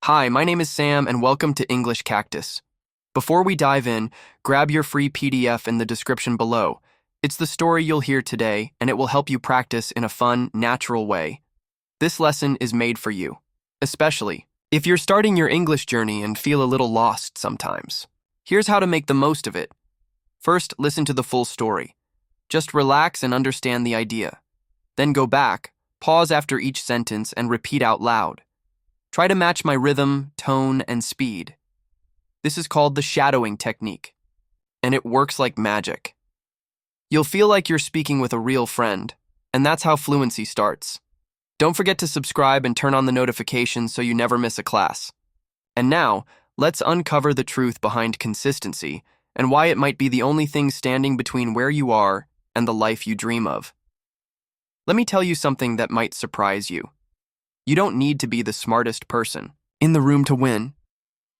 Hi, my name is Sam, and welcome to English Cactus. Before we dive in, grab your free PDF in the description below. It's the story you'll hear today, and it will help you practice in a fun, natural way. This lesson is made for you, especially if you're starting your English journey and feel a little lost sometimes. Here's how to make the most of it. First, listen to the full story. Just relax and understand the idea. Then go back, pause after each sentence, and repeat out loud. Try to match my rhythm, tone, and speed. This is called the shadowing technique, and it works like magic. You'll feel like you're speaking with a real friend, and that's how fluency starts. Don't forget to subscribe and turn on the notifications so you never miss a class. And now, let's uncover the truth behind consistency and why it might be the only thing standing between where you are and the life you dream of. Let me tell you something that might surprise you. You don't need to be the smartest person in the room to win.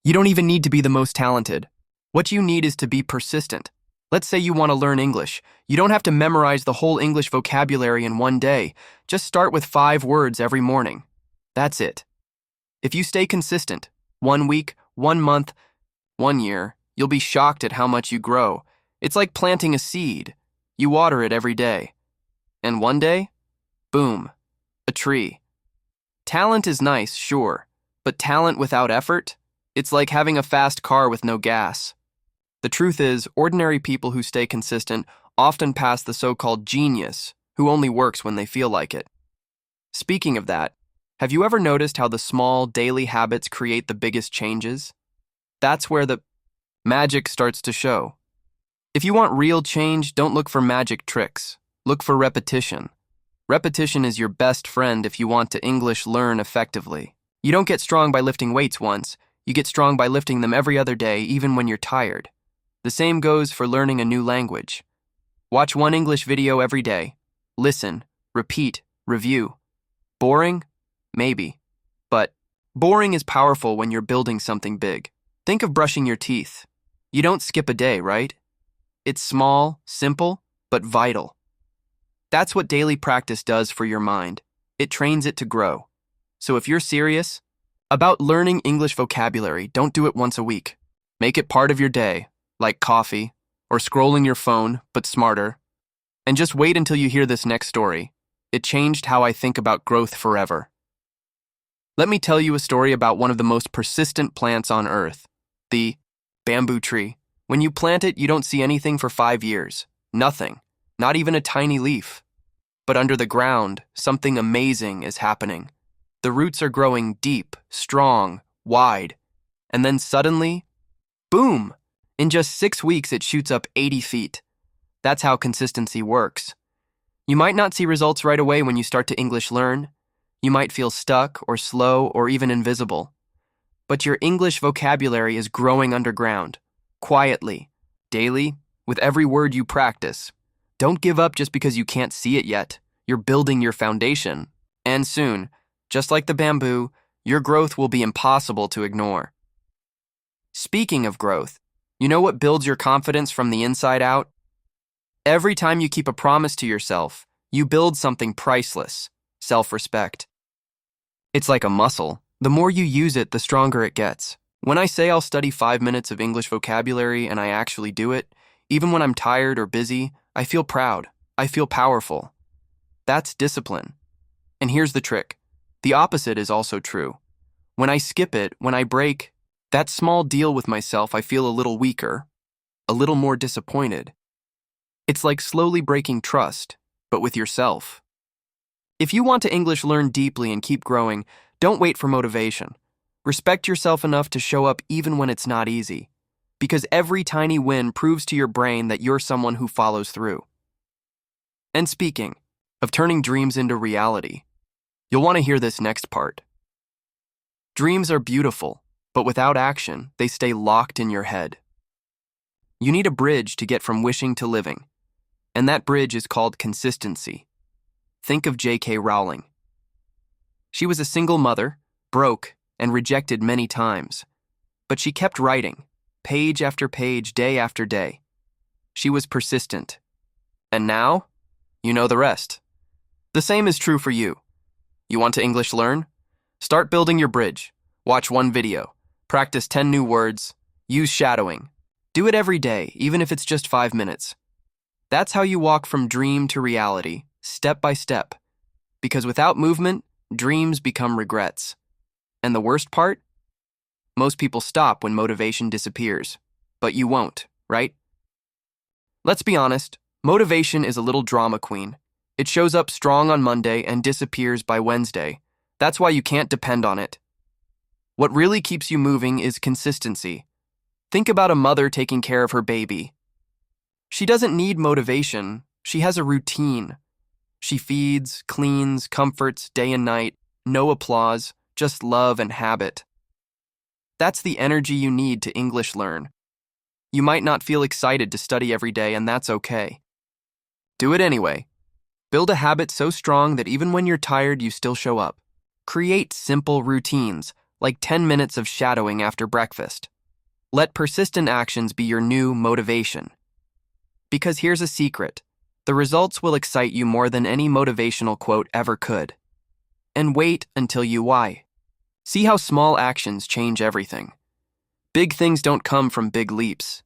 You don't even need to be the most talented. What you need is to be persistent. Let's say you want to learn English. You don't have to memorize the whole English vocabulary in one day. Just start with 5 words every morning. That's it. If you stay consistent, 1 week, 1 month, 1 year, you'll be shocked at how much you grow. It's like planting a seed. You water it every day. And one day, boom, a tree. Talent is nice, sure, but talent without effort? It's like having a fast car with no gas. The truth is, ordinary people who stay consistent often pass the so-called genius, who only works when they feel like it. Speaking of that, have you ever noticed how the small, daily habits create the biggest changes? That's where the magic starts to show. If you want real change, don't look for magic tricks. Look for repetition. Repetition is your best friend if you want to English learn effectively. You don't get strong by lifting weights once. You get strong by lifting them every other day, even when you're tired. The same goes for learning a new language. Watch 1 English video every day. Listen, repeat, review. Boring? Maybe. But boring is powerful when you're building something big. Think of brushing your teeth. You don't skip a day, right? It's small, simple, but vital. That's what daily practice does for your mind. It trains it to grow. So if you're serious about learning English vocabulary, don't do it once a week. Make it part of your day, like coffee or scrolling your phone, but smarter. And just wait until you hear this next story. It changed how I think about growth forever. Let me tell you a story about one of the most persistent plants on Earth, the bamboo tree. When you plant it, you don't see anything for 5 years. Nothing. Not even a tiny leaf. But under the ground, something amazing is happening. The roots are growing deep, strong, wide. And then suddenly, boom! In just 6 weeks, it shoots up 80 feet. That's how consistency works. You might not see results right away when you start to English learn. You might feel stuck or slow or even invisible. But your English vocabulary is growing underground, quietly, daily, with every word you practice. Don't give up just because you can't see it yet. You're building your foundation. And soon, just like the bamboo, your growth will be impossible to ignore. Speaking of growth, you know what builds your confidence from the inside out? Every time you keep a promise to yourself, you build something priceless, self-respect. It's like a muscle. The more you use it, the stronger it gets. When I say I'll study 5 minutes of English vocabulary and I actually do it, even when I'm tired or busy, I feel proud. I feel powerful. That's discipline. And here's the trick. The opposite is also true. When I skip it, when I break that small deal with myself, I feel a little weaker, a little more disappointed. It's like slowly breaking trust, but with yourself. If you want to English learn deeply and keep growing, don't wait for motivation. Respect yourself enough to show up even when it's not easy. Because every tiny win proves to your brain that you're someone who follows through. And speaking of turning dreams into reality, you'll want to hear this next part. Dreams are beautiful, but without action, they stay locked in your head. You need a bridge to get from wishing to living, and that bridge is called consistency. Think of J.K. Rowling. She was a single mother, broke, and rejected many times, but she kept writing. Page after page, day after day. She was persistent. And now, you know the rest. The same is true for you. You want to English learn? Start building your bridge. Watch one video. Practice 10 new words. Use shadowing. Do it every day, even if it's just 5 minutes. That's how you walk from dream to reality, step by step. Because without movement, dreams become regrets. And the worst part? Most people stop when motivation disappears. But you won't, right? Let's be honest, motivation is a little drama queen. It shows up strong on Monday and disappears by Wednesday. That's why you can't depend on it. What really keeps you moving is consistency. Think about a mother taking care of her baby. She doesn't need motivation. She has a routine. She feeds, cleans, comforts day and night. No applause, just love and habit. That's the energy you need to English learn. You might not feel excited to study every day, and that's okay. Do it anyway. Build a habit so strong that even when you're tired, you still show up. Create simple routines, like 10 minutes of shadowing after breakfast. Let persistent actions be your new motivation. Because here's a secret. The results will excite you more than any motivational quote ever could. And wait until you why. See how small actions change everything. Big things don't come from big leaps.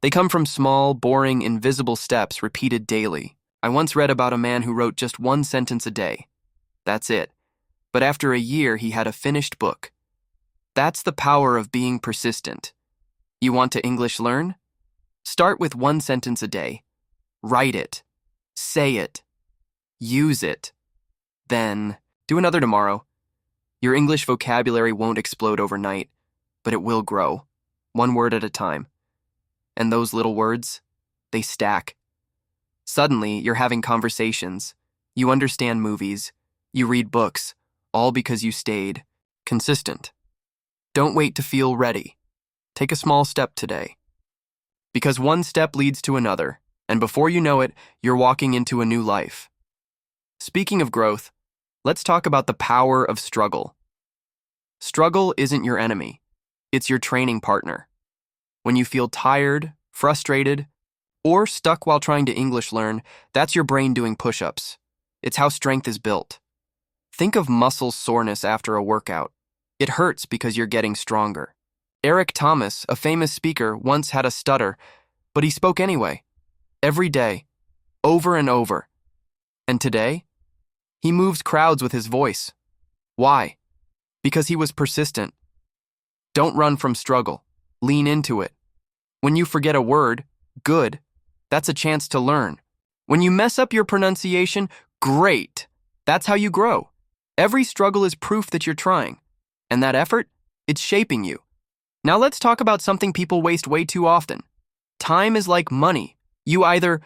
They come from small, boring, invisible steps repeated daily. I once read about a man who wrote just 1 sentence a day. That's it. But after a year, he had a finished book. That's the power of being persistent. You want to English learn? Start with 1 sentence a day. Write it. Say it. Use it. Then, do another tomorrow. Your English vocabulary won't explode overnight, but it will grow, 1 word at a time. And those little words, they stack. Suddenly, you're having conversations. You understand movies. You read books, all because you stayed consistent. Don't wait to feel ready. Take a small step today. Because 1 step leads to another, and before you know it, you're walking into a new life. Speaking of growth, let's talk about the power of struggle. Struggle isn't your enemy. It's your training partner. When you feel tired, frustrated, or stuck while trying to English learn, that's your brain doing push-ups. It's how strength is built. Think of muscle soreness after a workout. It hurts because you're getting stronger. Eric Thomas, a famous speaker, once had a stutter, but he spoke anyway. Every day, over and over. And today, he moves crowds with his voice. Why? Because he was persistent. Don't run from struggle. Lean into it. When you forget a word, good. That's a chance to learn. When you mess up your pronunciation, great. That's how you grow. Every struggle is proof that you're trying. And that effort, it's shaping you. Now let's talk about something people waste way too often. Time is like money. You either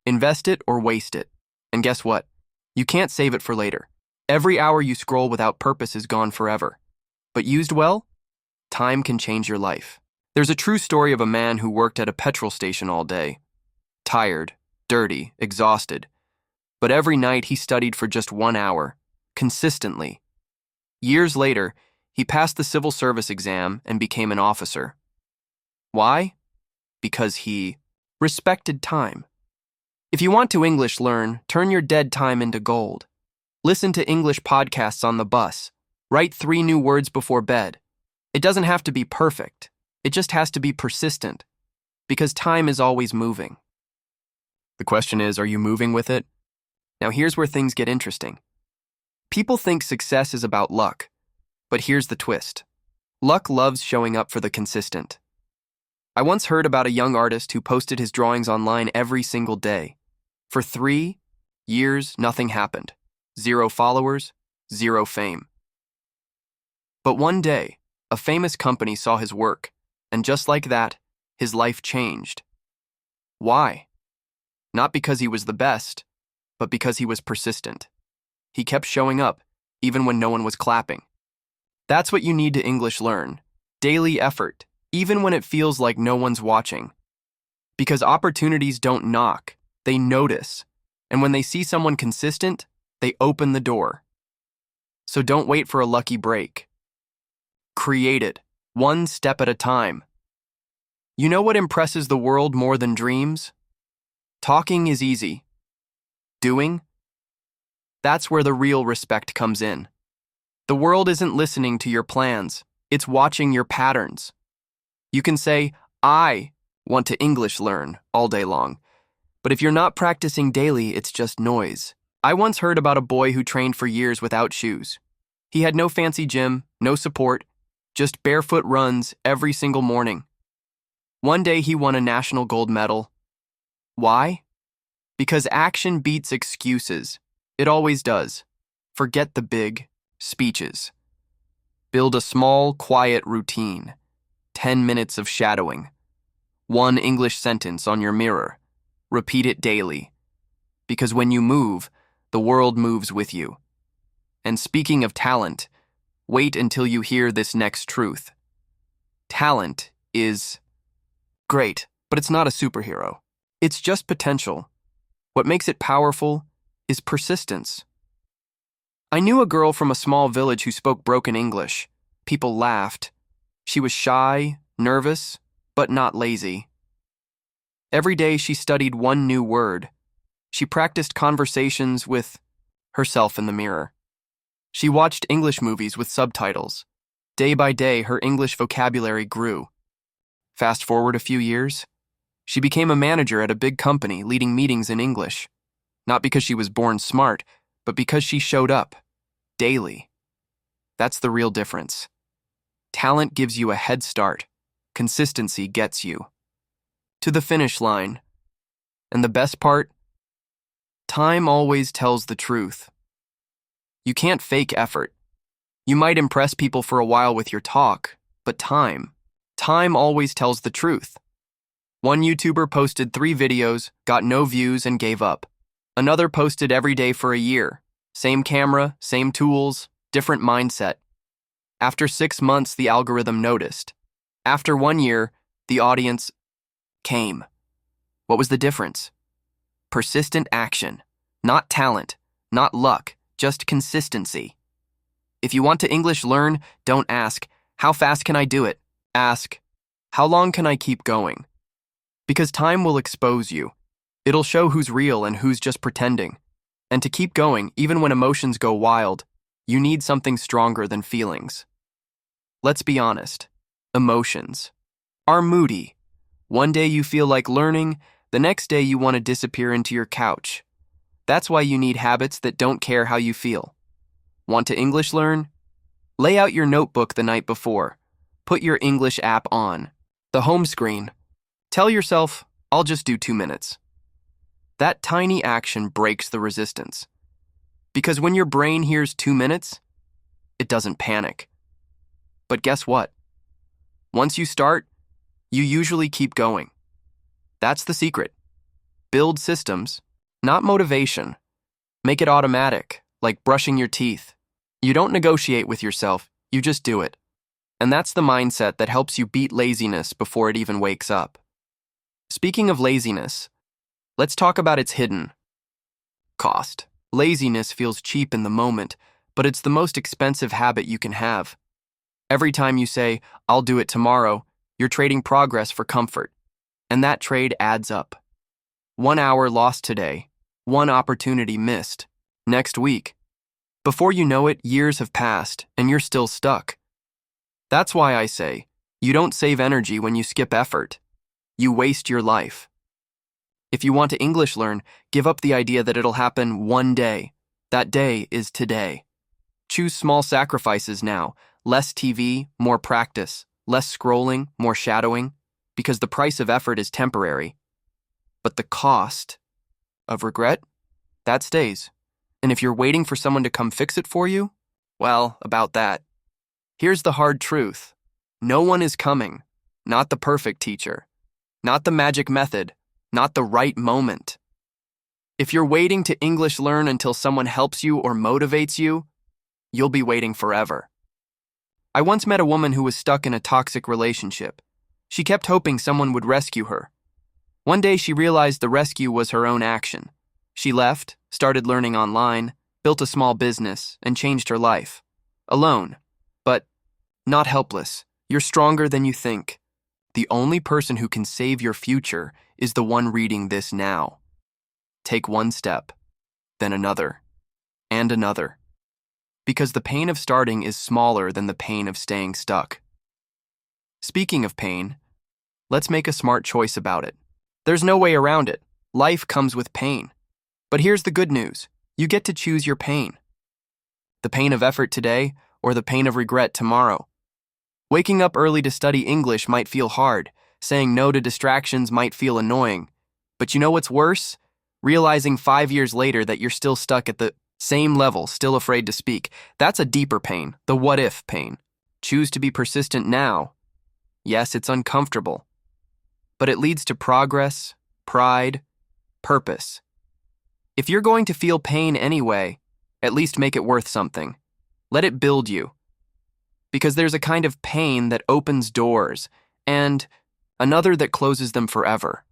invest it or waste it. And guess what? You can't save it for later. Every hour you scroll without purpose is gone forever. But used well, time can change your life. There's a true story of a man who worked at a petrol station all day. Tired, dirty, exhausted. But every night he studied for just 1 hour, consistently. Years later, he passed the civil service exam and became an officer. Why? Because he respected time. If you want to English learn, turn your dead time into gold. Listen to English podcasts on the bus. Write 3 new words before bed. It doesn't have to be perfect. It just has to be persistent. Because time is always moving. The question is, are you moving with it? Now here's where things get interesting. People think success is about luck. But here's the twist. Luck loves showing up for the consistent. I once heard about a young artist who posted his drawings online every single day. For 3 years, nothing happened. 0 followers, 0 fame. But one day, a famous company saw his work, and just like that, his life changed. Why? Not because he was the best, but because he was persistent. He kept showing up, even when no one was clapping. That's what you need to English learn. Daily effort, even when it feels like no one's watching. Because opportunities don't knock, they notice. And when they see someone consistent, they open the door. So don't wait for a lucky break. Create it, 1 step at a time. You know what impresses the world more than dreams? Talking is easy. Doing? That's where the real respect comes in. The world isn't listening to your plans, it's watching your patterns. You can say, I want to English learn all day long, but if you're not practicing daily, it's just noise. I once heard about a boy who trained for years without shoes. He had no fancy gym, no support, just barefoot runs every single morning. One day he won a national gold medal. Why? Because action beats excuses. It always does. Forget the big speeches. Build a small, quiet routine. 10 minutes of shadowing. One English sentence on your mirror. Repeat it daily. Because when you move, the world moves with you. And speaking of talent, wait until you hear this next truth. Talent is great, but it's not a superhero. It's just potential. What makes it powerful is persistence. I knew a girl from a small village who spoke broken English. People laughed. She was shy, nervous, but not lazy. Every day she studied one new word. She practiced conversations with herself in the mirror. She watched English movies with subtitles. Day by day, her English vocabulary grew. Fast forward a few years, she became a manager at a big company leading meetings in English. Not because she was born smart, but because she showed up, daily. That's the real difference. Talent gives you a head start. Consistency gets you to the finish line. And the best part? Time always tells the truth. You can't fake effort. You might impress people for a while with your talk, but time always tells the truth. One YouTuber posted 3 videos, got no views, and gave up. Another posted every day for a year. Same camera, same tools, different mindset. After 6 months, the algorithm noticed. After 1 year, the audience came. What was the difference? Persistent action. Not talent, not luck, just consistency. If you want to English learn, don't ask, how fast can I do it? Ask, how long can I keep going? Because time will expose you. It'll show who's real and who's just pretending. And to keep going, even when emotions go wild, you need something stronger than feelings. Let's be honest. Emotions are moody. One day you feel like learning, the next day you want to disappear into your couch. That's why you need habits that don't care how you feel. Want to English learn? Lay out your notebook the night before. Put your English app on the home screen. Tell yourself, I'll just do 2 minutes. That tiny action breaks the resistance. Because when your brain hears 2 minutes, it doesn't panic. But guess what? Once you start, you usually keep going. That's the secret. Build systems, not motivation. Make it automatic, like brushing your teeth. You don't negotiate with yourself, you just do it. And that's the mindset that helps you beat laziness before it even wakes up. Speaking of laziness, let's talk about its hidden cost. Laziness feels cheap in the moment, but it's the most expensive habit you can have. Every time you say, I'll do it tomorrow, you're trading progress for comfort. And that trade adds up. 1 hour lost today, 1 opportunity missed. Next week. Before you know it, years have passed, and you're still stuck. That's why I say, you don't save energy when you skip effort. You waste your life. If you want to English learn, give up the idea that it'll happen one day. That day is today. Choose small sacrifices now. Less TV, more practice. Less scrolling, more shadowing. Because the price of effort is temporary. But the cost of regret, that stays. And if you're waiting for someone to come fix it for you, well, about that. Here's the hard truth. No one is coming. Not the perfect teacher. Not the magic method. Not the right moment. If you're waiting to English learn until someone helps you or motivates you, you'll be waiting forever. I once met a woman who was stuck in a toxic relationship. She kept hoping someone would rescue her. One day she realized the rescue was her own action. She left, started learning online, built a small business, and changed her life. Alone, but not helpless. You're stronger than you think. The only person who can save your future is the one reading this now. Take one step, then another, and another. because the pain of starting is smaller than the pain of staying stuck. Speaking of pain, let's make a smart choice about it. There's no way around it. Life comes with pain. But here's the good news. You get to choose your pain. The pain of effort today or the pain of regret tomorrow. Waking up early to study English might feel hard. Saying no to distractions might feel annoying. But you know what's worse? Realizing 5 years later that you're still stuck at the same level, still afraid to speak. That's a deeper pain, the what-if pain. Choose to be persistent now. Yes, it's uncomfortable. But it leads to progress, pride, purpose. If you're going to feel pain anyway, at least make it worth something. Let it build you. Because there's a kind of pain that opens doors, and another that closes them forever.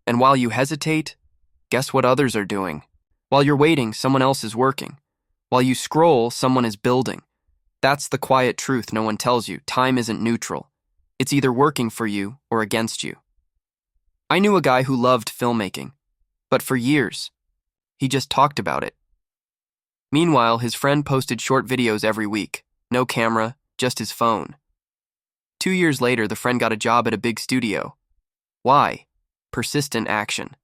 And while you hesitate, guess what others are doing? While you're waiting, someone else is working. While you scroll, someone is building. That's the quiet truth no one tells you. Time isn't neutral. It's either working for you or against you. I knew a guy who loved filmmaking, but for years, he just talked about it. Meanwhile, his friend posted short videos every week. No camera, just his phone. 2 years later, the friend got a job at a big studio. Why? Persistent action.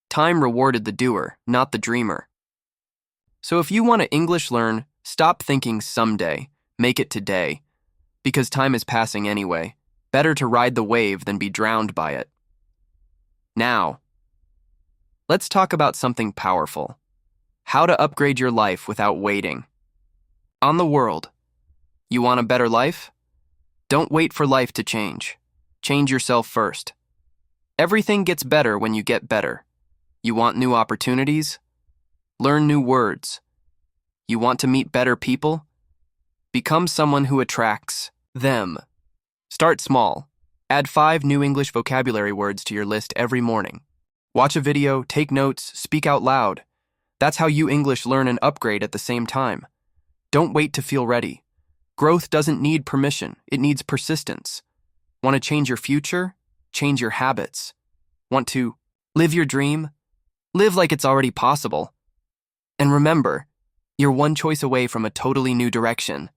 Time rewarded the doer, not the dreamer. So if you want to English learn, stop thinking someday, make it today. Because time is passing anyway. Better to ride the wave than be drowned by it. Now, let's talk about something powerful. How to upgrade your life without waiting. On the world. You want a better life? Don't wait for life to change. Change yourself first. Everything gets better when you get better. You want new opportunities? Learn new words. You want to meet better people? Become someone who attracts them. Start small. Add 5 new English vocabulary words to your list every morning. Watch a video, take notes, speak out loud. That's how you English learn and upgrade at the same time. Don't wait to feel ready. Growth doesn't need permission, it needs persistence. Want to change your future? Change your habits. Want to live your dream? Live like it's already possible. And remember, you're one choice away from a totally new direction.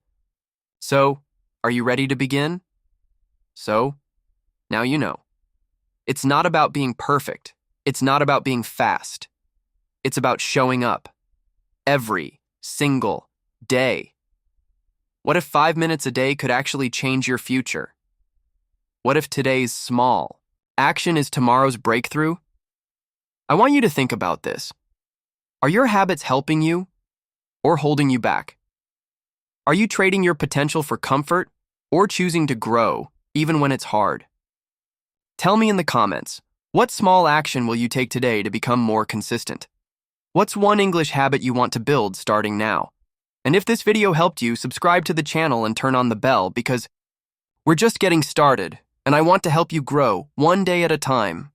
So, are you ready to begin? So, now you know. It's not about being perfect. It's not about being fast. It's about showing up. Every single day. What if 5 minutes a day could actually change your future? What if today's small action is tomorrow's breakthrough? I want you to think about this. Are your habits helping you or holding you back? Are you trading your potential for comfort or choosing to grow even when it's hard? Tell me in the comments, what small action will you take today to become more consistent? What's one English habit you want to build starting now? And if this video helped you, subscribe to the channel and turn on the bell because we're just getting started, and I want to help you grow one day at a time.